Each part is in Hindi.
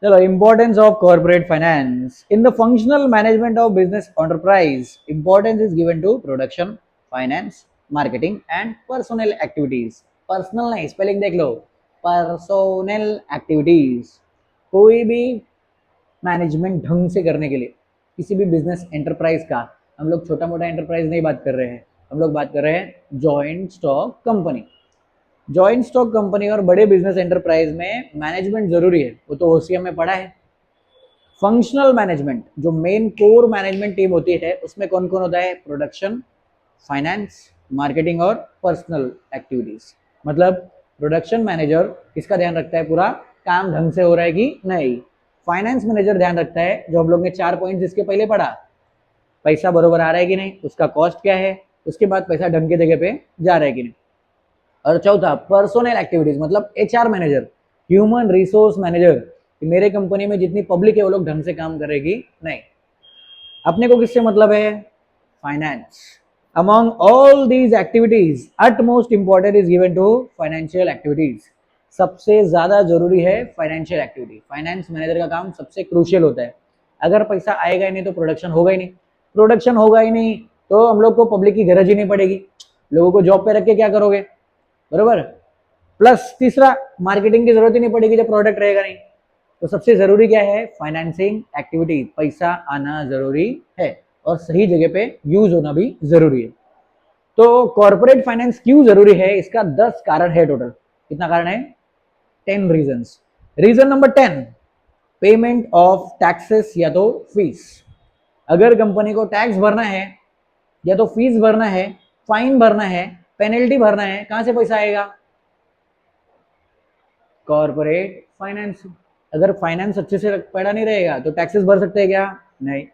चलो, importance of corporate finance in the functional management of business enterprise. Importance is given to production, finance, marketing and personal activities. Personal नहीं, स्पेलिंग देख लो, पर्सनल एक्टिविटीज। कोई भी मैनेजमेंट ढंग से करने के लिए किसी भी बिजनेस एंटरप्राइज का, हम लोग छोटा मोटा एंटरप्राइज नहीं बात कर रहे हैं, हम लोग बात कर रहे हैं joint stock company. Joint stock company और बड़े बिजनेस एंटरप्राइज में मैनेजमेंट जरूरी है, वो तो ओसीएम में पढ़ा है। फंक्शनल मैनेजमेंट, जो मेन कोर मैनेजमेंट टीम होती है, उसमें कौन कौन होता है? प्रोडक्शन, फाइनेंस, मार्केटिंग और पर्सनल एक्टिविटीज। मतलब प्रोडक्शन मैनेजर किसका ध्यान रखता है? पूरा काम ढंग से हो रहा है कि नहीं। फाइनेंस मैनेजर ध्यान रखता है, जो हम लोग ने 4 पॉइंट्स इसके पहले पढ़ा, पैसा बरोबर आ रहा है कि नहीं, उसका कॉस्ट क्या है, उसके बाद पैसा ढंग की जगह पे जा रहा है कि नहीं। और चौथा पर्सनल एक्टिविटीज, मतलब HR manager, human resource manager, कि मेरे कंपनी में जितनी पब्लिक है वो लोग ढंग से काम करेगी नहीं। अपने को किससे मतलब है? Finance. Among all these activities utmost important is given to financial activities. सबसे ज्यादा जरूरी है फाइनेंशियल एक्टिविटी। फाइनेंस मैनेजर का काम सबसे क्रूशियल होता है। अगर पैसा आएगा ही नहीं तो प्रोडक्शन होगा ही नहीं, प्रोडक्शन होगा ही नहीं तो हम लोग को पब्लिक की गरज ही नहीं पड़ेगी, लोगों को जॉब पे रख के क्या करोगे? बरोबर। प्लस तीसरा, मार्केटिंग की जरूरत ही नहीं पड़ेगी जब प्रोडक्ट रहेगा नहीं। तो सबसे जरूरी क्या है? Financing activity. पैसा आना जरूरी है और सही जगह पे यूज होना भी जरूरी है। तो कॉर्पोरेट फाइनेंस क्यों जरूरी है? इसका 10 कारण है टोटल। कितना कारण है? 10 reasons. Reason number 10, payment of taxes या तो फीस। अगर कंपनी को टैक्स भरना है या तो फीस भरना है, फाइन भरना है, पेनल्टी भरना है, कहां से पैसा आएगा? Corporate finance. अगर फाइनेंस अच्छे से पढ़ा नहीं रहेगा तो टैक्सेस भर सकते हैं क्या? नहीं।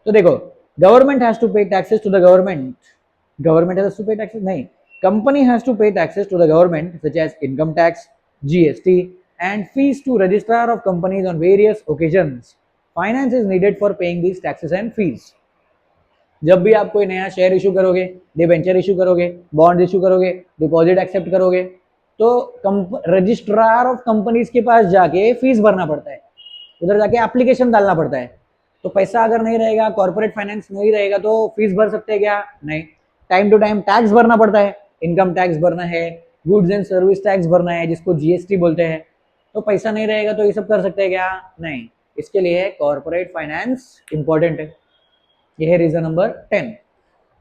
तो देखो, government has to pay taxes to the government. Government has to pay taxes नहीं, company has to pay taxes to the government such as income tax, GST and fees to registrar of companies on various occasions. Finance is needed for paying these taxes and fees. जब भी आप कोई नया शेयर इशू करोगे, डिबेंचर इशू करोगे, बॉन्ड इशू करोगे, डिपॉजिट एक्सेप्ट करोगे, तो रजिस्ट्रार ऑफ कंपनीज के पास जाके फीस भरना पड़ता है, उधर जाके एप्लीकेशन डालना पड़ता है। तो पैसा अगर नहीं रहेगा, कॉर्पोरेट फाइनेंस नहीं रहेगा, तो फीस भर सकते हैं क्या? नहीं। टाइम टू टाइम टैक्स भरना पड़ता है, इनकम टैक्स भरना है, गुड्स एंड सर्विस टैक्स भरना है जिसको जीएसटी बोलते हैं। तो पैसा नहीं रहेगा तो ये सब कर सकते हैं क्या? नहीं। इसके लिए कॉर्पोरेट फाइनेंस इंपॉर्टेंट है। यह है reason number 10।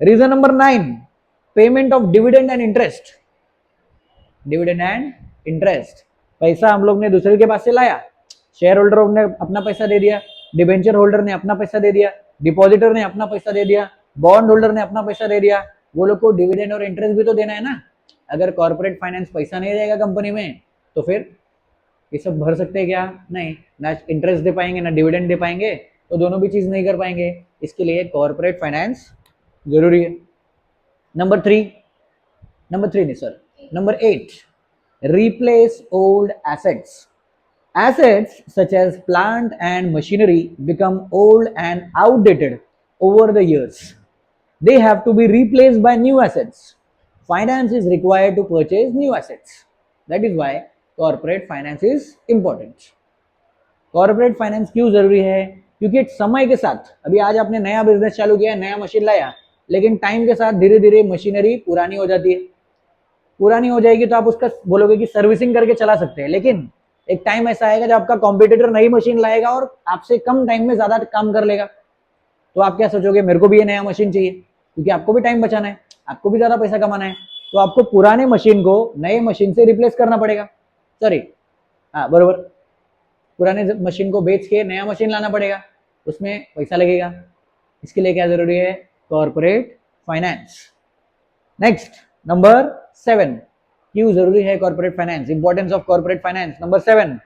Reason number 9, payment of dividend and interest. Dividend and interest, पैसा हम लोग ने दूसरे के पास से लाया, शेयर होल्डर ने अपना पैसा दे दिया, डिबेंचर होल्डर ने अपना पैसा दे दिया, डिपॉजिटर ने अपना पैसा दे दिया, बॉन्ड होल्डर ने अपना पैसा दे दिया, वो लोग को डिविडेंड और इंटरेस्ट भी तो देना है ना। अगर कॉर्पोरेट फाइनेंस पैसा नहीं रहेगा कंपनी में तो फिर ये सब भर सकते हैं क्या? नहीं। ना इंटरेस्ट दे पाएंगे ना डिविडेंड दे पाएंगे, तो दोनों भी चीज नहीं कर पाएंगे। इसके लिए कॉर्पोरेट फाइनेंस जरूरी है। नंबर 3, नहीं sir, number 8, replace old assets. Assets such as plant and machinery become old and outdated over the years. They have to be replaced by new assets. Finance is required to purchase new assets. That is why corporate finance is important. Corporate finance क्यों जरूरी है? क्योंकि समय के साथ, अभी आज आपने नया बिजनेस चालू किया, नया मशीन लाया, लेकिन टाइम के साथ धीरे धीरे मशीनरी पुरानी हो जाती है। पुरानी हो जाएगी तो आप उसका बोलोगे कि सर्विसिंग करके चला सकते हैं, लेकिन एक टाइम ऐसा आएगा जब आपका कॉम्पिटिटर नई मशीन लाएगा और आपसे कम टाइम में ज्यादा काम कर लेगा। तो आप क्या सोचोगे? मेरे को भी ये नया मशीन चाहिए, क्योंकि आपको भी टाइम बचाना है, आपको भी ज्यादा पैसा कमाना है। तो आपको पुराने मशीन को नए मशीन से रिप्लेस करना पड़ेगा। सॉरी, हाँ बरोबर, पुराने मशीन को बेच के नया मशीन लाना पड़ेगा, उसमें पैसा लगेगा। इसके लिए क्या जरूरी है? Corporate finance. नेक्स्ट, नंबर 7, क्यों जरूरी है corporate finance? Importance of corporate finance. Number 7,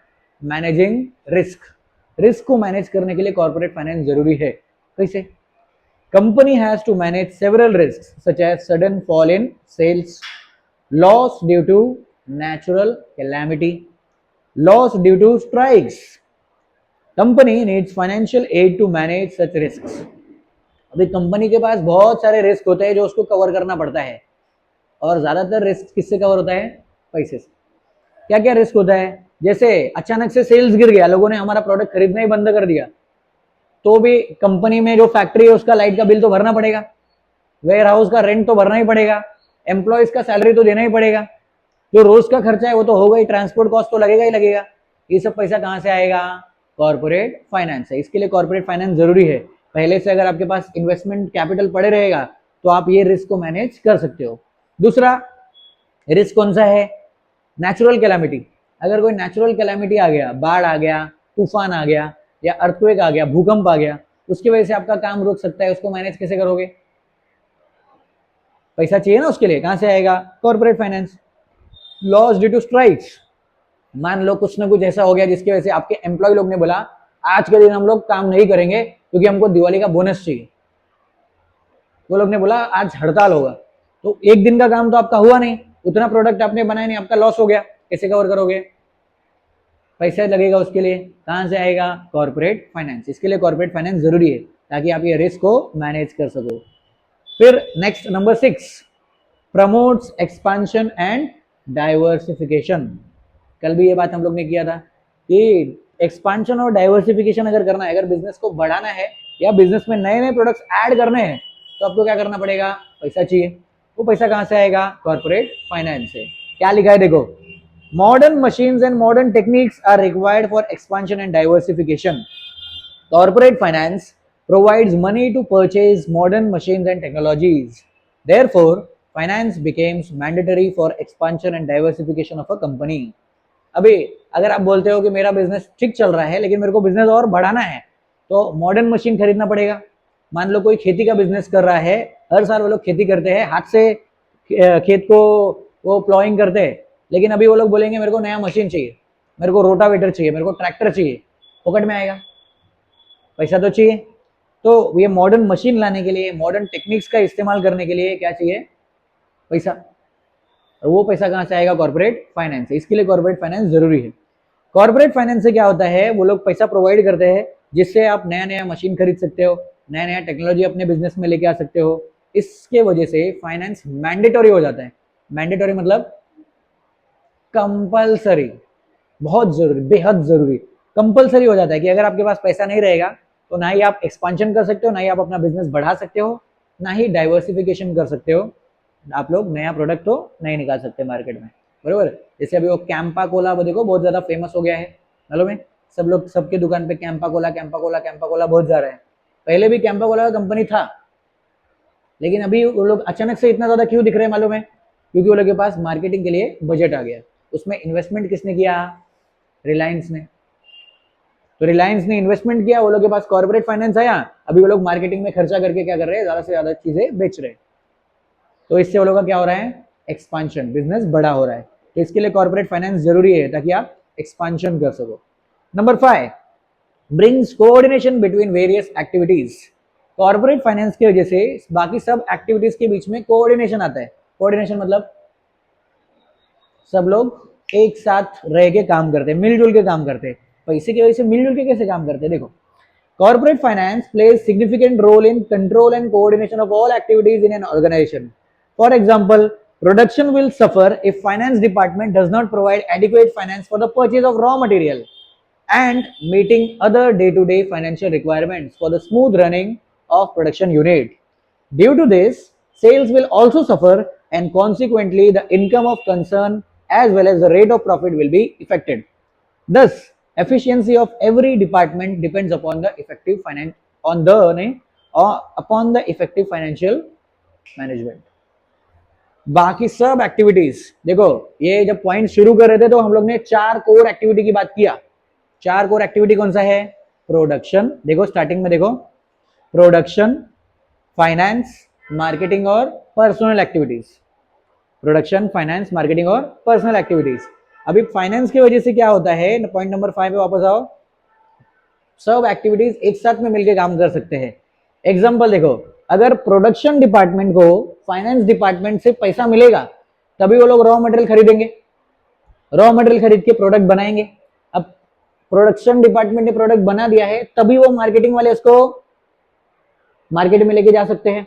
managing risk. Risk को मैनेज करने के लिए कॉर्पोरेट फाइनेंस जरूरी है। कैसे? Company has to manage several risk such as sudden fall in sales, loss due to natural calamity, loss due to strikes. Company needs financial aid to manage such risk. अभी कंपनी के पास बहुत सारे रिस्क होते हैं जो उसको कवर करना पड़ता है, और ज्यादातर रिस्क किससे कवर होता है? पैसे से। क्या क्या रिस्क होता है? जैसे अचानक से सेल्स गिर गया, लोगों ने हमारा प्रोडक्ट खरीदना ही बंद कर दिया, तो भी कंपनी में जो फैक्ट्री है उसका लाइट का बिल तो भरना पड़ेगा, वेयर हाउस का रेंट तो भरना ही पड़ेगा, एम्प्लॉयज का सैलरी तो देना ही पड़ेगा, जो रोज का खर्चा है वो तो होगा ही, ट्रांसपोर्ट कॉस्ट तो लगेगा ही लगेगा। ये सब पैसा कहाँ से आएगा? कॉर्पोरेट फाइनेंस है। इसके लिए कॉर्पोरेट फाइनेंस जरूरी है। पहले से अगर आपके पास इन्वेस्टमेंट कैपिटल पड़े रहेगा तो आप ये रिस्क को मैनेज कर सकते हो। दूसरा रिस्क कौन सा है? Natural calamity. अगर कोई नेचुरल कैलामिटी आ गया, बाढ़ आ गया, तूफान आ गया, या अर्थक्वेक आ गया, भूकंप आ गया, उसकी वजह से आपका काम रुक सकता है, उसको मैनेज कैसे करोगे? पैसा चाहिए ना उसके लिए, कहां से आएगा? Corporate finance. Loss due to strikes, मान लो कुछ ना कुछ ऐसा हो गया जिसकी वजह से आपके एम्प्लॉय लोग ने बोला आज के दिन हम लोग काम नहीं करेंगे क्योंकि हमको दिवाली का बोनस चाहिए, वो लोग ने बोला आज हड़ताल होगा, तो एक दिन का काम तो आपका हुआ नहीं, उतना प्रोडक्ट आपने बनाया नहीं, आपका लॉस हो गया, कैसे कवर करोगे? पैसा लगेगा उसके लिए, कहां से आएगा? Corporate finance. इसके लिए कॉर्पोरेट फाइनेंस जरूरी है ताकि आप ये रिस्क को मैनेज कर सको। फिर next number 6, promotes expansion and diversification. कल भी ये बात हम लोग ने किया था कि एक्सपांशन और डाइवर्सिफिकेशन अगर करना है, अगर बिजनेस को बढ़ाना है या बिजनेस में नए नए प्रोडक्ट्स ऐड करने हैं, तो आपको क्या करना पड़ेगा? पैसा चाहिए। वो पैसा कहां से आएगा? कॉर्पोरेट फाइनेंस से। क्या लिखा है देखो, modern machines and modern techniques are required for expansion and diversification. Corporate finance provides money to purchase modern machines and technologies. Therefore, finance becomes mandatory for expansion and diversification of a company. अभी अगर आप बोलते हो कि मेरा बिजनेस ठीक चल रहा है लेकिन मेरे को बिजनेस और बढ़ाना है, तो मॉडर्न मशीन खरीदना पड़ेगा। मान लो कोई खेती का बिजनेस कर रहा है, हर साल वो लोग खेती करते हैं, हाथ से खेत को वो प्लॉइंग करते हैं, लेकिन अभी वो लोग बोलेंगे मेरे को नया मशीन चाहिए, मेरे को रोटावेटर चाहिए, मेरे को ट्रैक्टर चाहिए, पॉकेट में आएगा? पैसा तो चाहिए। तो ये मॉडर्न मशीन लाने के लिए, मॉडर्न टेक्निक्स का इस्तेमाल करने के लिए क्या चाहिए? पैसा। और वो पैसा कहां से आएगा? Corporate finance. इसके लिए कॉर्पोरेट फाइनेंस जरूरी है। कॉर्पोरेट फाइनेंस से क्या होता है, वो लोग पैसा प्रोवाइड करते हैं जिससे आप नया नया मशीन खरीद सकते हो, नया नया टेक्नोलॉजी अपने बिजनेस में लेके आ सकते हो। इसके वजह से फाइनेंस मैंडेटरी हो जाता है। मैंडेटरी मतलब कंपल्सरी, बहुत जरूरी, बेहद जरूरी, कंपल्सरी हो जाता है कि अगर आपके पास पैसा नहीं रहेगा तो ना ही आप एक्सपांशन कर सकते हो, ना ही आप अपना बिजनेस बढ़ा सकते हो, ना ही डाइवर्सिफिकेशन कर सकते हो। आप लोग नया प्रोडक्ट तो नहीं निकाल सकते मार्केट में, बरोबर। जैसे अभी वो कैंपा कोला देखो बहुत ज्यादा फेमस हो गया है, मालूम है? सब लोग सबके दुकान पे Campa Cola Campa Cola Campa Cola बहुत जा रहे हैं। पहले भी कैंपा कोला का कंपनी था, लेकिन अभी वो लोग अचानक से इतना ज्यादा क्यों दिख रहे हैं मालूम है? क्योंकि वो लोग के पास मार्केटिंग के लिए बजट आ गया। उसमें इन्वेस्टमेंट किसने किया? रिलायंस ने। तो रिलायंस ने इन्वेस्टमेंट किया, वो लोग के पास कॉर्पोरेट फाइनेंस आया, अभी वो लोग मार्केटिंग में खर्चा करके क्या कर रहे हैं? ज्यादा से ज्यादा चीजें बेच रहे हैं। तो इससे वो लोग का क्या हो रहा है? एक्सपांशन, बिजनेस बड़ा हो रहा है। तो इसके लिए कॉर्पोरेट फाइनेंस जरूरी है ताकि आप एक्सपांशन कर सको। Number 5, brings coordination between various activities. Corporate finance की वजह से बाकी सब एक्टिविटीज के बीच में कोऑर्डिनेशन आता है। कोऑर्डिनेशन मतलब सब लोग एक साथ रह के काम करते हैं, मिलजुल के काम करते हैं। पैसे की वजह से मिलजुल के कैसे काम करते हैं? देखो, corporate finance plays significant role in control and coordination of all activities in an organisation. For example, production will suffer if finance department does not provide adequate finance for the purchase of raw material and meeting other day-to-day financial requirements for the smooth running of production unit. Due to this, sales will also suffer and consequently the income of concern as well as the rate of profit will be affected. Thus, efficiency of every department depends upon the effective finance upon the effective financial management. बाकी सब एक्टिविटीज देखो, ये जब पॉइंट शुरू कर रहे थे तो हम लोग ने 4 कोर एक्टिविटी की बात किया। 4 कोर एक्टिविटी कौन सा है? प्रोडक्शन, देखो स्टार्टिंग में देखो, प्रोडक्शन, फाइनेंस, मार्केटिंग और personal activities. Production, finance, marketing और पर्सनल एक्टिविटीज। अभी फाइनेंस की वजह से क्या होता है, पॉइंट नंबर 5 पे वापस आओ, सब एक्टिविटीज एक साथ में मिलकर काम कर सकते हैं। एग्जांपल देखो, अगर प्रोडक्शन डिपार्टमेंट को फाइनेंस डिपार्टमेंट से पैसा मिलेगा तभी वो लोग रॉ मटेरियल खरीदेंगे, रॉ मटेरियल खरीद के प्रोडक्ट बनाएंगे। अब प्रोडक्शन डिपार्टमेंट ने प्रोडक्ट बना दिया है तभी वो मार्केटिंग वाले उसको मार्केट में लेके जा सकते हैं।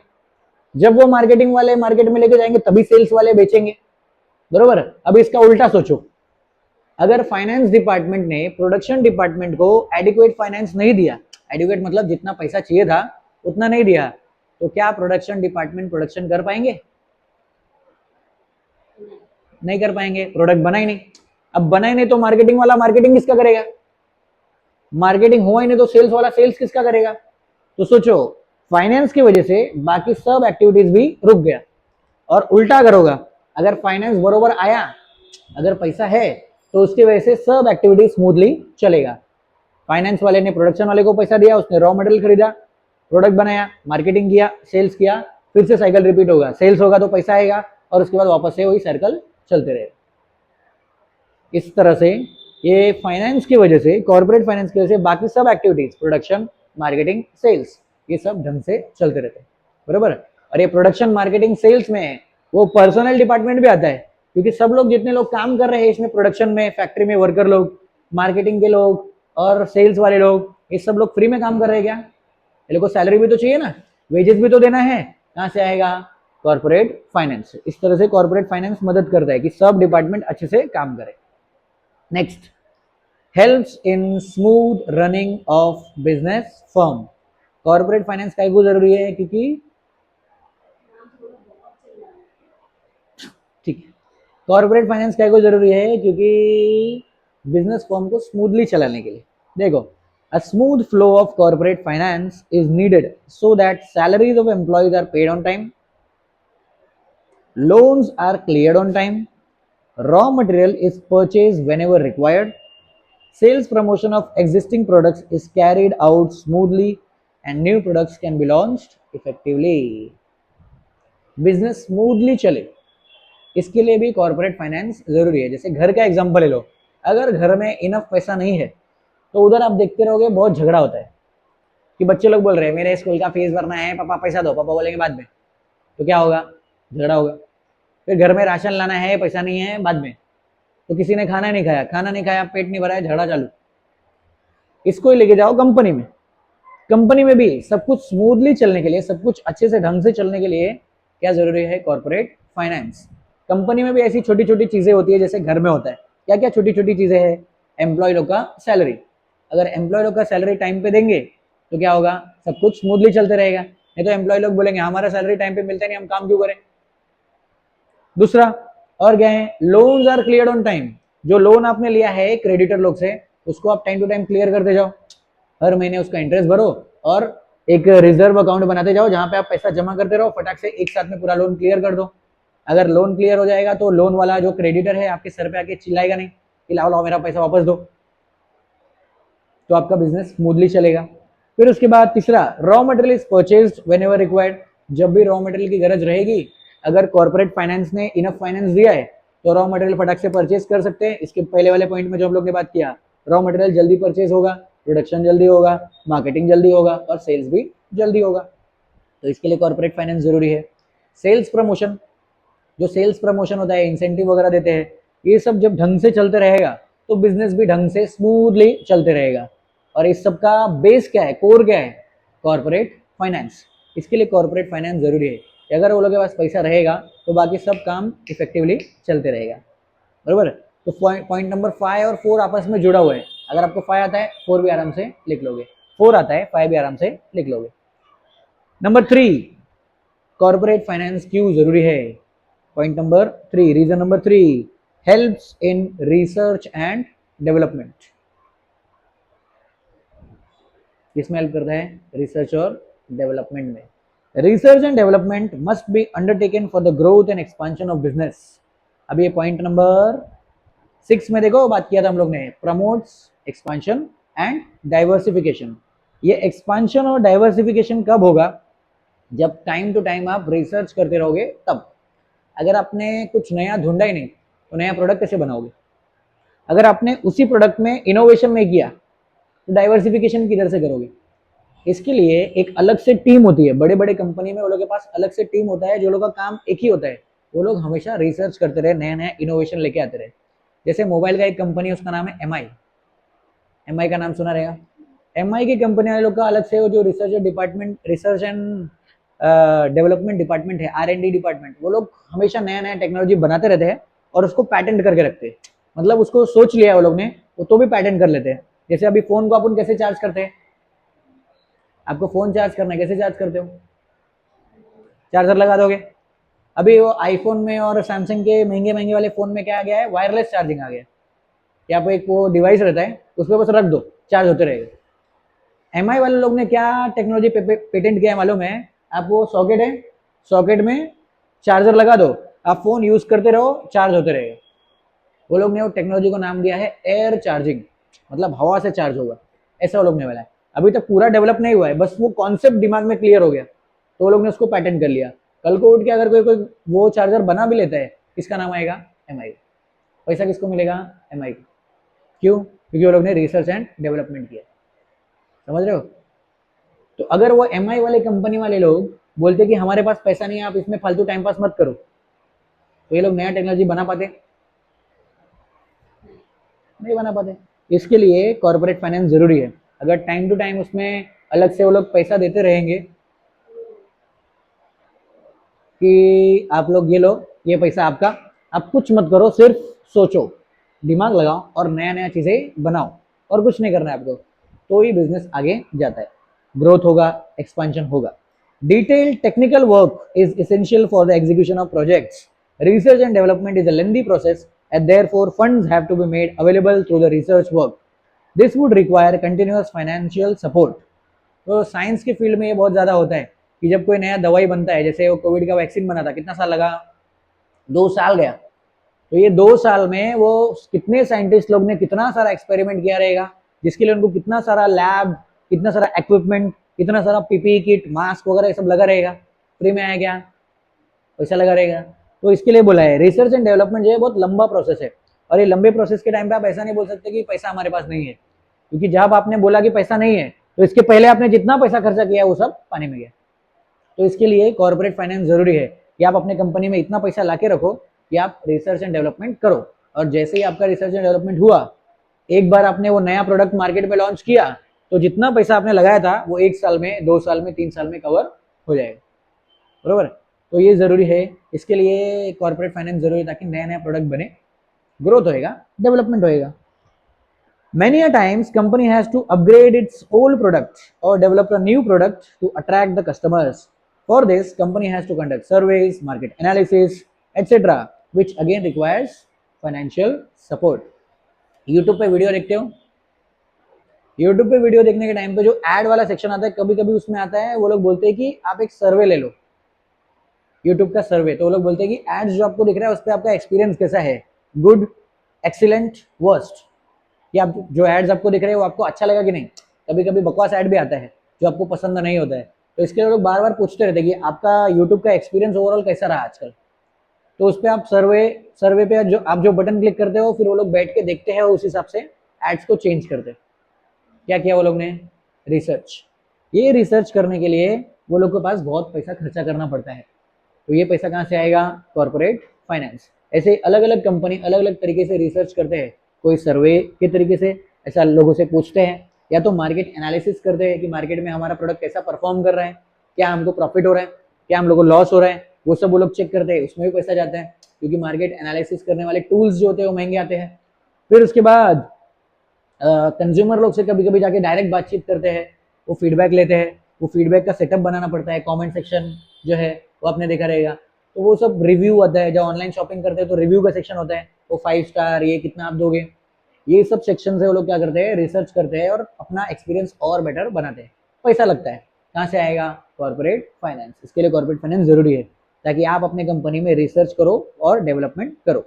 जब वो मार्केटिंग वाले मार्केट में लेके जाएंगे तभी सेल्स वाले बेचेंगे, बरोबर। अब इसका उल्टा सोचो, अगर फाइनेंस डिपार्टमेंट ने प्रोडक्शन डिपार्टमेंट को एडिक्वेट फाइनेंस नहीं दिया, एडिक्वेट मतलब जितना पैसा चाहिए था उतना नहीं दिया, तो क्या प्रोडक्शन डिपार्टमेंट प्रोडक्शन कर पाएंगे? नहीं कर पाएंगे, प्रोडक्ट बना ही नहीं। अब बना ही नहीं तो मार्केटिंग वाला मार्केटिंग किसका करेगा? मार्केटिंग हुआ ही नहीं तो सेल्स वाला सेल्स किसका करेगा? तो सोचो, फाइनेंस की वजह से बाकी सब एक्टिविटीज भी रुक गया। और उल्टा अगर होगा, अगर फाइनेंस बरोबर आया, अगर पैसा है, तो उसकी वजह से सब एक्टिविटी स्मूथली चलेगा। फाइनेंस वाले ने प्रोडक्शन वाले को पैसा दिया, उसने रॉ मटेरियल खरीदा, प्रोडक्ट बनाया, मार्केटिंग किया, सेल्स किया, फिर से साइकिल रिपीट होगा। सेल्स होगा तो पैसा आएगा और उसके बाद वापस से वही सर्कल चलते रहेगा। इस तरह से ये फाइनेंस की वजह से, कॉर्पोरेट फाइनेंस की वजह से बाकी सब एक्टिविटीज, प्रोडक्शन, मार्केटिंग, सेल्स, ये सब ढंग से चलते रहते हैं, बराबर। और ये प्रोडक्शन, मार्केटिंग, सेल्स में वो पर्सनल डिपार्टमेंट भी आता है, क्योंकि सब लोग जितने लोग काम कर रहे हैं इसमें, प्रोडक्शन में, फैक्ट्री में वर्कर लोग, मार्केटिंग के लोग और सेल्स वाले लोग, ये सब लोग फ्री में काम कर रहे हैं क्या? ये लोग को सैलरी भी तो चाहिए ना, वेजेस भी तो देना है। कहाँ से आएगा? Corporate finance. इस तरह से कॉर्पोरेट फाइनेंस मदद करता है कि सब डिपार्टमेंट अच्छे से काम करे। Next, helps in smooth running of business firm. Corporate finance का को जरूरी है क्योंकि ठीक है, कॉर्पोरेट फाइनेंस का को जरूरी है क्योंकि बिजनेस फर्म को स्मूथली चलाने के लिए। देखो, a smooth flow of corporate finance is needed so that salaries of employees are paid on time, loans are cleared on time, raw material is purchased whenever required, sales promotion of existing products is carried out smoothly, and new products can be launched effectively. Business smoothly चले, इसके लिए भी कॉर्पोरेट फाइनेंस जरूरी है। जैसे घर का एग्जांपल ले लो, अगर घर में इनफ पैसा नहीं है तो उधर आप देखते रहोगे बहुत झगड़ा होता है कि बच्चे लोग बोल रहे हैं मेरे स्कूल का फीस भरना है, पापा पैसा दो, पापा बोलेंगे बाद में, तो क्या होगा? झगड़ा होगा। फिर घर में राशन लाना है, पैसा नहीं है, बाद में, तो किसी ने खाना नहीं खाया, पेट नहीं भरा है, झगड़ा चालू। इसको ही लेके जाओ कंपनी में, कंपनी में भी सब कुछ स्मूथली चलने के लिए, सब कुछ अच्छे से ढंग से चलने के लिए क्या जरूरी है? Corporate finance. कंपनी में भी ऐसी छोटी छोटी चीजें होती है जैसे घर में होता है। क्या क्या छोटी छोटी चीजें हैं? एम्प्लॉय लोग का सैलरी, अगर एम्प्लॉय लोग का सैलरी टाइम पे देंगे तो क्या होगा? सब कुछ स्मूथली चलते रहेगा। नहीं तो एम्प्लॉय लोग बोलेंगे हमारा सैलरी टाइम पे मिलता नहीं, हम काम क्यों करें? दूसरा और क्या है? Loans are clear on time. जो लोन आपने लिया है क्रेडिटर लोग से, उसको आप टाइम टू टाइम क्लियर करते जाओ, हर महीने उसका इंटरेस्ट भरो और एक रिजर्व अकाउंट बनाते जाओ जहां पे आप पैसा जमा करते रहो, फटाक से एक साथ में पूरा लोन क्लियर कर दो। अगर लोन क्लियर हो जाएगा तो लोन वाला जो क्रेडिटर है आपके सर पे आके चिल्लाएगा नहीं कि लाओ लाओ मेरा पैसा वापस दो, तो आपका बिजनेस स्मूथली चलेगा। फिर उसके बाद तीसरा, raw material is purchased whenever required. जब भी रॉ मटेरियल की गरज रहेगी, अगर कॉर्पोरेट फाइनेंस ने इनफ फाइनेंस दिया है तो रॉ मटेरियल फटाक से परचेज कर सकते हैं। इसके पहले वाले पॉइंट में जो हम लोग ने बात किया, रॉ मटेरियल जल्दी परचेज होगा, प्रोडक्शन जल्दी होगा, मार्केटिंग जल्दी होगा और सेल्स भी जल्दी होगा, तो इसके लिए कॉर्पोरेट फाइनेंस जरूरी है। सेल्स प्रमोशन, जो सेल्स प्रमोशन होता है, इंसेंटिव वगैरह देते हैं, ये सब जब ढंग से चलते रहेगा तो बिजनेस भी ढंग से स्मूथली चलते रहेगा। और इस सब का बेस क्या है, कोर क्या है? Corporate finance. इसके लिए कॉर्पोरेट फाइनेंस जरूरी है। अगर वो लोग के पास पैसा रहेगा तो बाकी सब काम इफेक्टिवली चलते रहेगा, बराबर। तो पॉइंट नंबर 5 और 4 आपस में जुड़ा हुआ है। अगर आपको 5 आता है 4 भी आराम से लिख लोगे, 4 आता है 5 भी आराम से लिख लोगे। नंबर 3, कॉर्पोरेट फाइनेंस क्यों जरूरी है? Point number 3, reason number 3, helps in research and development. किसमें हेल्प करता है? रिसर्च और डेवलपमेंट में। Research and development must be undertaken for the growth and expansion of business. अब ये पॉइंट नंबर 6 में देखो बात किया था हम लोग ने, प्रमोट्स एक्सपांशन एंड डाइवर्सिफिकेशन। ये एक्सपांशन और डाइवर्सिफिकेशन कब होगा? जब टाइम टू टाइम आप रिसर्च करते रहोगे तब। अगर आपने कुछ नया ढूंढा ही नहीं तो नया प्रोडक्ट कैसे बनाओगे? अगर आपने उसी प्रोडक्ट में इनोवेशन नहीं किया तो डाइवर्सिफिकेशन किधर से करोगे? इसके लिए एक अलग से टीम होती है। बड़े बड़े कंपनी में वो लोग के पास अलग से टीम होता है, जो लोग का काम एक ही होता है, वो लोग हमेशा रिसर्च करते रहे, नया नया इनोवेशन लेके आते रहे। जैसे मोबाइल का एक कंपनी है, उसका नाम है एमआई। एमआई का नाम सुना रहेगा। एमआई की कंपनी वाले लोग का अलग से वो जो research department, research and development department है, R&D डिपार्टमेंट, वो लोग हमेशा नया नया टेक्नोलॉजी बनाते रहते हैं और उसको पैटेंट करके रखते हैं। मतलब उसको सोच लिया वो लोग ने, वो तो भी पैटर्न कर लेते हैं। जैसे अभी फोन को अपन कैसे चार्ज करते हैं, आपको फोन चार्ज करना है, कैसे चार्ज करते हो, चार्जर लगा दोगे। अभी वो आईफोन में और सैमसंग के महंगे महंगे वाले फोन में क्या आ गया है, वायरलेस चार्जिंग आ गया है। या पे एक वो डिवाइस रहता है, उस पर बस रख दो, चार्ज होते रहेगा। एमआई वाले लोग ने क्या टेक्नोलॉजी पेटेंट किया है मालूम है, आप वो सॉकेट है, सॉकेट में चार्जर लगा दो, आप फोन यूज करते रहो, चार्ज होते रहेगा। वो लोग ने वो टेक्नोलॉजी को नाम दिया है एयर चार्जिंग, मतलब हवा से चार्ज होगा, ऐसा वो लोग ने बोला है। अभी तक पूरा डेवलप नहीं हुआ है, बस वो कॉन्सेप्ट दिमाग में क्लियर हो गया तो वो लोग ने उसको पैटेंट कर लिया। कल को उठ के अगर कोई कोई वो चार्जर बना भी लेता है, किसका नाम आएगा, एमआई। पैसा किसको मिलेगा, एमआई। क्यों, क्योंकि वो लोग ने रिसर्च एंड डेवलपमेंट किया। समझ रहे हो। तो अगर वो एमआई वाले कंपनी वाले लोग बोलते कि हमारे पास पैसा नहीं है, आप इसमें फालतू टाइम पास मत करो, तो ये लोग नया टेक्नोलॉजी बना पाते, नहीं बना पाते। इसके लिए कॉर्पोरेट फाइनेंस जरूरी है। अगर टाइम टू टाइम उसमें अलग से वो लोग पैसा देते रहेंगे कि आप लोग ये लो, ये पैसा आपका, आप कुछ मत करो, सिर्फ सोचो, दिमाग लगाओ और नया नया चीजें बनाओ, और कुछ नहीं करना है आपको, तो ही बिजनेस आगे जाता है, ग्रोथ होगा, एक्सपेंशन होगा। Detailed technical work is essential for the execution of projects. Research and development is a lengthy process, and therefore funds have to be made available through the research work. This would require continuous financial support. तो साइंस के फील्ड में ये बहुत ज़्यादा होता है कि जब कोई नया दवाई बनता है, जैसे वो कोविड का वैक्सीन बना था, कितना साल लगा, 2 साल गया। तो ये 2 साल में वो कितने साइंटिस्ट लोग ने कितना सारा एक्सपेरिमेंट किया रहेगा, जिसके लिए उनको कितना सारा लैब, कितना सारा इक्विपमेंट, कितना सारा पीपीई किट, मास्क वगैरह सब लगा रहेगा। फ्री में आया क्या, पैसा लगा रहेगा। तो इसके लिए बोला है रिसर्च एंड डेवलपमेंट जो है बहुत लंबा प्रोसेस है, और ये लंबे प्रोसेस के टाइम पे आप ऐसा नहीं बोल सकते कि पैसा हमारे पास नहीं है, क्योंकि जब आपने बोला कि पैसा नहीं है, तो इसके पहले आपने जितना पैसा खर्चा किया वो सब पानी में गया। तो इसके लिए कॉर्पोरेट फाइनेंस जरूरी है कि आप अपने कंपनी में इतना पैसा ला के रखो कि आप रिसर्च एंड डेवलपमेंट करो, और जैसे ही आपका रिसर्च एंड डेवलपमेंट हुआ, एक बार आपने वो नया प्रोडक्ट मार्केट में लॉन्च किया, तो जितना पैसा आपने लगाया था वो 1 साल में, 2 साल में, 3 साल में कवर हो जाएगा। बरोबर। तो ये जरूरी है, इसके लिए कॉर्पोरेट फाइनेंस जरूरी है, ताकि नया नया प्रोडक्ट बने, ग्रोथ होएगा, डेवलपमेंट होएगा। Many a times, company has to upgrade its old product or develop a new product to attract the customers. For this, company has to conduct surveys, market analysis, etc., which again requires financial support. YouTube पे वीडियो देखते हो, YouTube पे वीडियो देखने के टाइम पे जो एड वाला सेक्शन आता है, कभी कभी उसमें आता है, वो लोग बोलते हैं कि आप एक सर्वे ले लो, YouTube का सर्वे। तो वो लोग बोलते हैं कि एड्स जो आपको दिख रहा है उस पर आपका एक्सपीरियंस कैसा है, गुड, एक्सीलेंट, वर्स्ट, कि आप जो एड्स आपको दिख रहे हैं वो आपको अच्छा लगा कि नहीं। कभी कभी बकवास ऐड भी आता है जो आपको पसंद नहीं होता है, तो इसके लिए लोग बार बार पूछते रहते हैं कि आपका यूट्यूब का एक्सपीरियंस ओवरऑल कैसा रहा आजकल। तो उस पर आप सर्वे पे जो आप जो बटन क्लिक करते हो, फिर वो लोग बैठ के देखते हैं, उस हिसाब से एड्स को चेंज करते हैं। क्या किया वो लोग ने, रिसर्च। ये रिसर्च करने के लिए वो लोग के पास बहुत पैसा खर्चा करना पड़ता है। तो ये पैसा कहाँ से आएगा, कॉर्पोरेट फाइनेंस। ऐसे अलग अलग कंपनी अलग अलग तरीके से रिसर्च करते हैं, कोई सर्वे के तरीके से ऐसा लोगों से पूछते हैं, या तो मार्केट एनालिसिस करते हैं कि मार्केट में हमारा प्रोडक्ट कैसा परफॉर्म कर रहा है, क्या हमको प्रॉफिट हो रहा है, क्या हम लोग को लॉस हो रहा है, वो सब वो लोग चेक करते हैं, उसमें भी पैसा जाता है, क्योंकि मार्केट एनालिसिस करने वाले टूल्स जो होते हैं वो महंगे आते हैं। फिर उसके बाद कंज्यूमर लोग से कभी कभी जाके डायरेक्ट बातचीत करते हैं, वो फीडबैक लेते हैं, वो फीडबैक का सेटअप बनाना पड़ता है, कमेंट सेक्शन जो है वो आपने देखा रहेगा। तो वो सब रिव्यू आता है, जब ऑनलाइन शॉपिंग करते हैं तो रिव्यू का सेक्शन होता है, वो 5 स्टार, ये कितना आप दोगे, ये सब सेक्शन से वो लोग क्या करते हैं, रिसर्च करते हैं और अपना एक्सपीरियंस और बेटर बनाते हैं। पैसा लगता है, कहाँ से आएगा, कॉर्पोरेट फाइनेंस। इसके लिए कॉर्पोरेट फाइनेंस जरूरी है, ताकि आप अपने कंपनी में रिसर्च करो और डेवलपमेंट करो।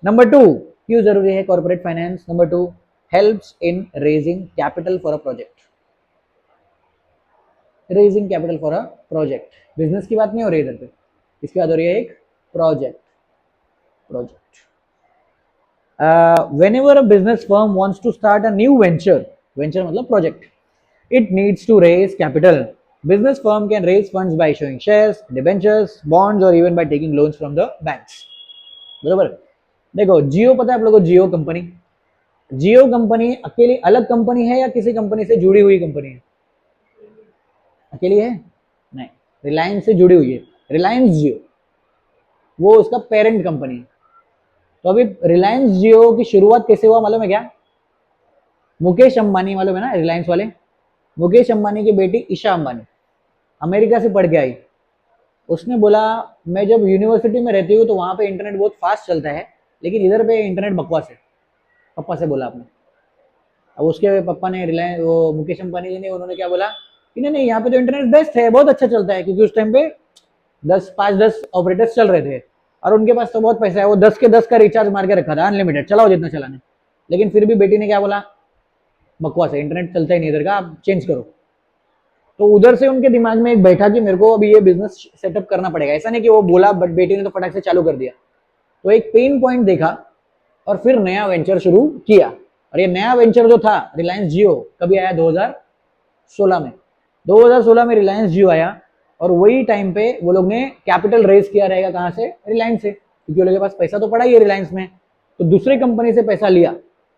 नंबर 2, क्यों जरूरी है corporate finance. Number 2, helps in raising capital for a project. Raising capital for a project, business की बात नहीं हो रही इधर पे, इसके बाद हो रही है एक project. Project whenever a business firm wants to start a new venture, venture मतलब project, it needs to raise capital. Business firm can raise funds by issuing shares, debentures, bonds or even by taking loans from the banks. बरोबर। देखो जियो, पता है आप लोगों को, जियो कंपनी, जियो कंपनी अकेली अलग कंपनी है या किसी कंपनी से जुड़ी हुई कंपनी है, अकेली है, नहीं, रिलायंस से जुड़ी हुई है। रिलायंस जियो वो उसका पेरेंट कंपनी है, तो अभी रिलायंस जियो की शुरुआत कैसे हुआ मालूम है क्या? मुकेश अंबानी मालूम है ना, रिलायंस वाले, मुकेश अंबानी की बेटी ईशा अंबानी अमेरिका से पढ़ के आई। उसने बोला मैं जब यूनिवर्सिटी में रहती हूँ तो वहां पे इंटरनेट बहुत फास्ट चलता है, लेकिन इधर पे इंटरनेट बकवास है। पापा से बोला आपने। अब उसके पापा ने, रिलायंस वो मुकेश अंबानी जी ने, उन्होंने क्या बोला कि नहीं नहीं यहाँ पे तो इंटरनेट बेस्ट है, बहुत अच्छा चलता है, क्योंकि उस टाइम पे 10 ऑपरेटर्स चल रहे थे और उनके पास तो बहुत पैसा है, वो 10 का रिचार्ज मार के रखा था, अनलिमिटेड चलाओ जितना चलाने। लेकिन फिर भी बेटी ने क्या बोला, बकवास है, इंटरनेट चलता ही नहीं इधर का, आप चेंज करो। तो उधर से उनके दिमाग में एक बैठा कि मेरे को अभी ये बिजनेस सेटअप करना पड़ेगा। ऐसा नहीं कि वो बोला बट बेटी ने तो फटाक से चालू कर दिया। तो एक पेन पॉइंट देखा और फिर नया वेंचर शुरू किया। और ये नया वेंचर जो था रिलायंस जियो, कभी आया 2016 में। 2016 में रिलायंस जियो आया और वही टाइम पे वो लोग ने कैपिटल रेज किया रहेगा, कहां से? रिलायंस से, क्योंकि वो लोग के पास पैसा तो पड़ा ही है रिलायंस में। तो दूसरे कंपनी से पैसा लिया,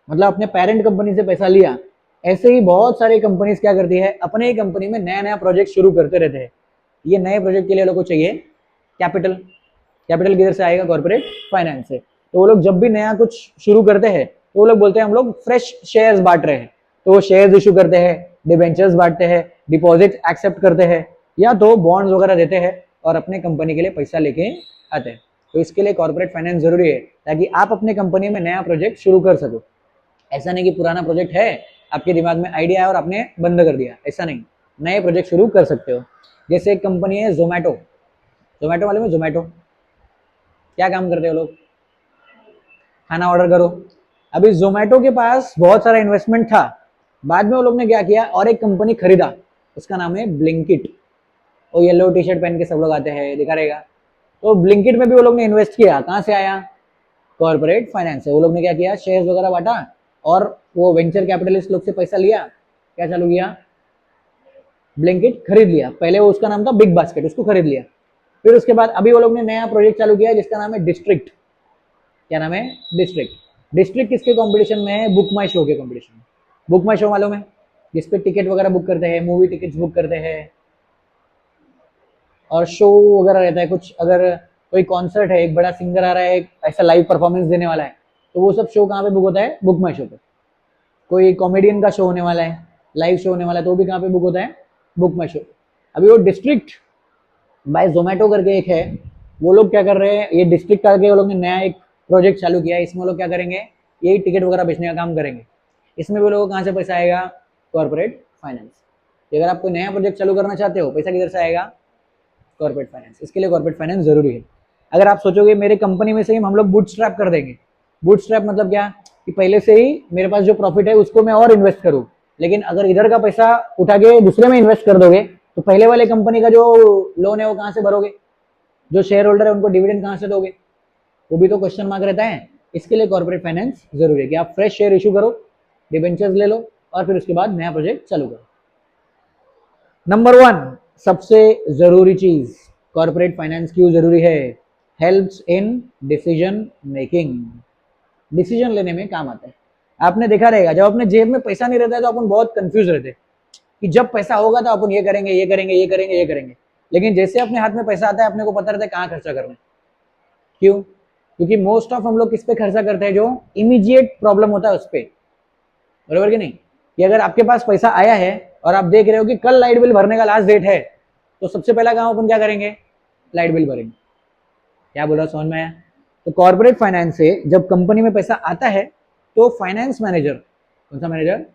मतलब अपने पेरेंट कंपनी से पैसा लिया। ऐसे ही बहुत सारी कंपनीज क्या करती है, अपने ही कंपनी में नया नया प्रोजेक्ट शुरू करते रहते हैं। ये नए प्रोजेक्ट के लिए लोगों को चाहिए कैपिटल। कैपिटल किधर से आएगा? कॉर्पोरेट फाइनेंस से। तो वो लोग जब भी नया कुछ शुरू करते हैं तो वो लोग बोलते हैं हम लोग फ्रेश शेयर्स बांट रहे हैं। तो वो शेयर्स इशू करते हैं, डिबेंचर्स बांटते हैं, डिपॉजिट एक्सेप्ट करते हैं, या तो बॉन्ड्स वगैरह देते हैं और अपने कंपनी के लिए पैसा लेके आते हैं। तो इसके लिए कॉर्पोरेट फाइनेंस जरूरी है, ताकि आप अपने कंपनी में नया प्रोजेक्ट शुरू कर सको। ऐसा नहीं कि पुराना प्रोजेक्ट है, आपके दिमाग में आइडिया है और आपने बंद कर दिया, ऐसा नहीं। नए प्रोजेक्ट शुरू कर सकते हो। जैसे एक कंपनी है जोमैटो। जोमैटो मालूम है? जोमैटो क्या काम करते हो लोग? खाना ऑर्डर करो। अभी जोमैटो के पास बहुत सारा इन्वेस्टमेंट था, बाद में वो लोग ने क्या किया, और एक कंपनी खरीदा, उसका नाम है ब्लिंकिट। वो येलो टी शर्ट पहन के सब लोग आते हैं, दिखा रहेगा। तो ब्लिंकिट में भी वो लोग ने इन्वेस्ट किया। कहाँ से आया? कॉर्पोरेट फाइनेंस से। वो लोग ने क्या किया, शेयर्स वगैरह बांटा और वो वेंचर कैपिटलिस्ट लोग से पैसा लिया, क्या चालू किया, ब्लिंकिट खरीद लिया। पहले वो उसका नाम था बिग बास्केट, उसको खरीद लिया। फिर उसके बाद अभी वो लोग ने नया प्रोजेक्ट चालू किया जिसका नाम है डिस्ट्रिक्ट। क्या नाम है? डिस्ट्रिक्ट। डिस्ट्रिक्ट किसके कंपटीशन में है? बुक माई शो के कंपटीशन में। बुक माई शो मालूम है? जिसपे टिकट वगैरह बुक करते हैं, मूवी टिकट्स बुक करते हैं और शो वगैरह रहता है कुछ। अगर कोई कॉन्सर्ट है, एक बड़ा सिंगर आ रहा है, ऐसा लाइव परफॉर्मेंस देने वाला है, तो वो सब शो कहाँ पे बुक होता है? बुक माई शो पे। कोई कॉमेडियन का शो होने वाला है, लाइव शो होने वाला है, तो वो भी कहाँ पे बुक होता है? बुक माई शो। अभी वो डिस्ट्रिक्ट बाय जोमेटो करके एक है, वो लोग क्या कर रहे हैं, ये डिस्ट्रिक्ट करके वो लोग ने नया एक प्रोजेक्ट चालू किया है। इसमें वो लोग क्या करेंगे, यही टिकट वगैरह बेचने का काम करेंगे। इसमें भी लोगों को कहाँ से पैसा आएगा? Corporate finance. अगर आप कोई नया प्रोजेक्ट चालू करना चाहते हो, पैसा किधर से आएगा? Corporate finance. इसके लिए कॉर्पोरेट फाइनेंस जरूरी है। अगर आप सोचोगे मेरे कंपनी में से ही हम लोग बूटस्ट्रैप कर देंगे, बूटस्ट्रैप मतलब क्या, कि पहले से ही मेरे पास जो प्रॉफिट है उसको मैं और इन्वेस्ट करूं। लेकिन अगर इधर का पैसा उठा के दूसरे में इन्वेस्ट कर दोगे तो पहले वाले कंपनी का जो लोन है वो कहां से भरोगे? जो शेयर होल्डर है उनको डिविडेंड कहां से दोगे? वो भी तो क्वेश्चन मार्क रहता है। इसके लिए कॉर्पोरेट फाइनेंस जरूरी है कि आप फ्रेश शेयर इशू करो, डिबेंचर्स ले लो और फिर उसके बाद नया प्रोजेक्ट चालू करो। नंबर 1 सबसे जरूरी चीज, कॉर्पोरेट फाइनेंस क्यों जरूरी है? Helps in decision making. Decision लेने में काम आता है। आपने देखा रहेगा जब अपने जेब में पैसा नहीं रहता है तो अपन बहुत कंफ्यूज रहते हैं कि जब पैसा होगा तो अपन ये करेंगे, ये करेंगे, ये करेंगे, ये करेंगे। लेकिन जैसे अपने हाथ में पैसा आता है अपने को पता रहता है कहाँ खर्चा करना है। क्यों? क्योंकि मोस्ट ऑफ हम लोग किस पे खर्चा करते हैं? जो इमीडिएट प्रॉब्लम होता है उस पर। बरोबर कि नहीं? कि अगर आपके पास पैसा आया है और आप देख रहे हो कि कल लाइट बिल भरने का लास्ट डेट है, तो सबसे पहला काम अपन क्या करेंगे? लाइट बिल भरेंगे। क्या बोल रहा, समझ में आया? तो कॉर्पोरेट फाइनेंस से जब कंपनी में पैसा आता है तो फाइनेंस मैनेजर, कौन सा मैनेजर?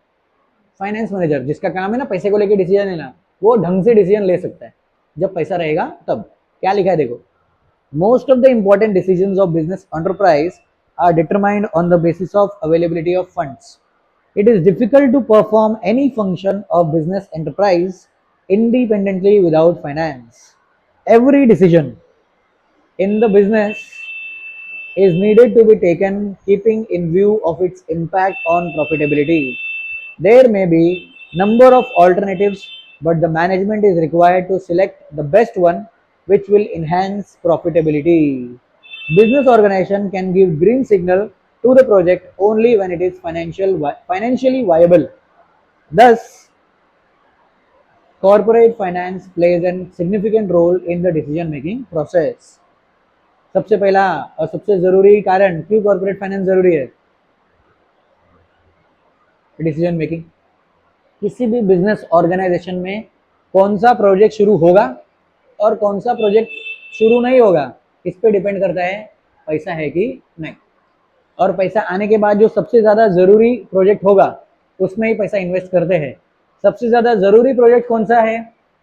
फाइनेंस मैनेजर, जिसका काम है ना पैसे को लेकर डिसीजन लेना, वो ढंग से डिसीजन ले सकता है जब पैसा रहेगा तब। क्या लिखा है देखो, most of the important decisions of business enterprise are determined on the basis of availability of funds. It is difficult to perform any function of business enterprise independently without finance. Every decision in the business is needed to be taken keeping in view of its impact on profitability. There may be number of alternatives, but the management is required to select the best one which will enhance profitability. Business organization can give green signal to the project only when it is financially viable. Thus, corporate finance plays a significant role in the decision making process. सबसे पहला और सबसे जरूरी कारण क्यों कॉर्पोरेट फाइनेंस जरूरी है? Decision making. किसी भी बिजनेस ऑर्गेनाइजेशन में कौन सा प्रोजेक्ट शुरू होगा और कौन सा प्रोजेक्ट शुरू नहीं होगा, इस पे डिपेंड करता है पैसा है कि नहीं। और पैसा आने के बाद जो सबसे ज़्यादा ज़रूरी प्रोजेक्ट होगा उसमें ही पैसा इन्वेस्ट करते हैं। सबसे ज़्यादा ज़रूरी प्रोजेक्ट कौन सा है?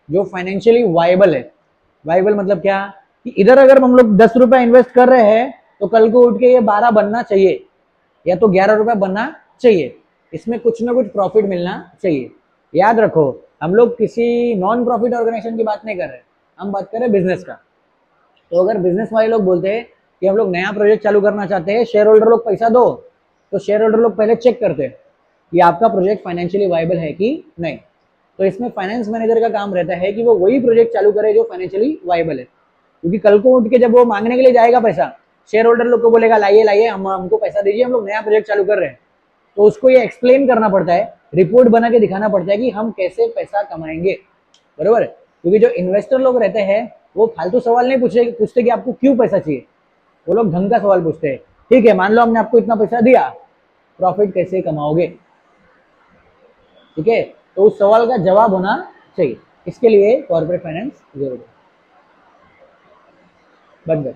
जो फाइनेंशियली वाइबल है। वाइबल मतलब क्या कि इधर अगर हम लोग 10 रुपये इन्वेस्ट कर रहे हैं तो कल को उठ के ये 12 बनना चाहिए या तो 11 रुपये बनना चाहिए। इसमें कुछ ना कुछ प्रॉफिट मिलना चाहिए। याद रखो, हम लोग किसी नॉन प्रॉफिट ऑर्गेनाइजेशन की बात नहीं कर रहे, हम बात कर रहे हैं बिजनेस का। तो अगर बिजनेस वाले लोग बोलते हैं कि हम लोग नया प्रोजेक्ट चालू करना चाहते हैं, शेयर होल्डर लोग पैसा दो, तो शेयर होल्डर लोग पहले चेक करते हैं कि आपका प्रोजेक्ट फाइनेंशियली वाइबल है कि नहीं। तो इसमें फाइनेंस मैनेजर का काम रहता है कि वो वही प्रोजेक्ट चालू करे जो फाइनेंशियली वाइबल है। क्योंकि कल को उठ के जब वो मांगने के लिए जाएगा पैसा, शेयर होल्डर लोग को बोलेगा लाइए लाइए हमको पैसा दीजिए, हम लोग नया प्रोजेक्ट चालू कर रहे हैं। तो उसको ये एक्सप्लेन करना पड़ता है, रिपोर्ट बना के दिखाना पड़ता है कि हम कैसे पैसा कमाएंगे, बरोबर। क्योंकि जो इन्वेस्टर लोग रहते हैं वो फालतू सवाल नहीं पूछते कि आपको क्यों पैसा चाहिए। वो लोग ढंग का सवाल पूछते हैं। ठीक है, मान लो हमने आपको इतना पैसा दिया, प्रॉफिट कैसे कमाओगे? ठीक है, तो उस सवाल का जवाब होना चाहिए। इसके लिए कॉर्पोरेट फाइनेंस जरूरी है। बन गए।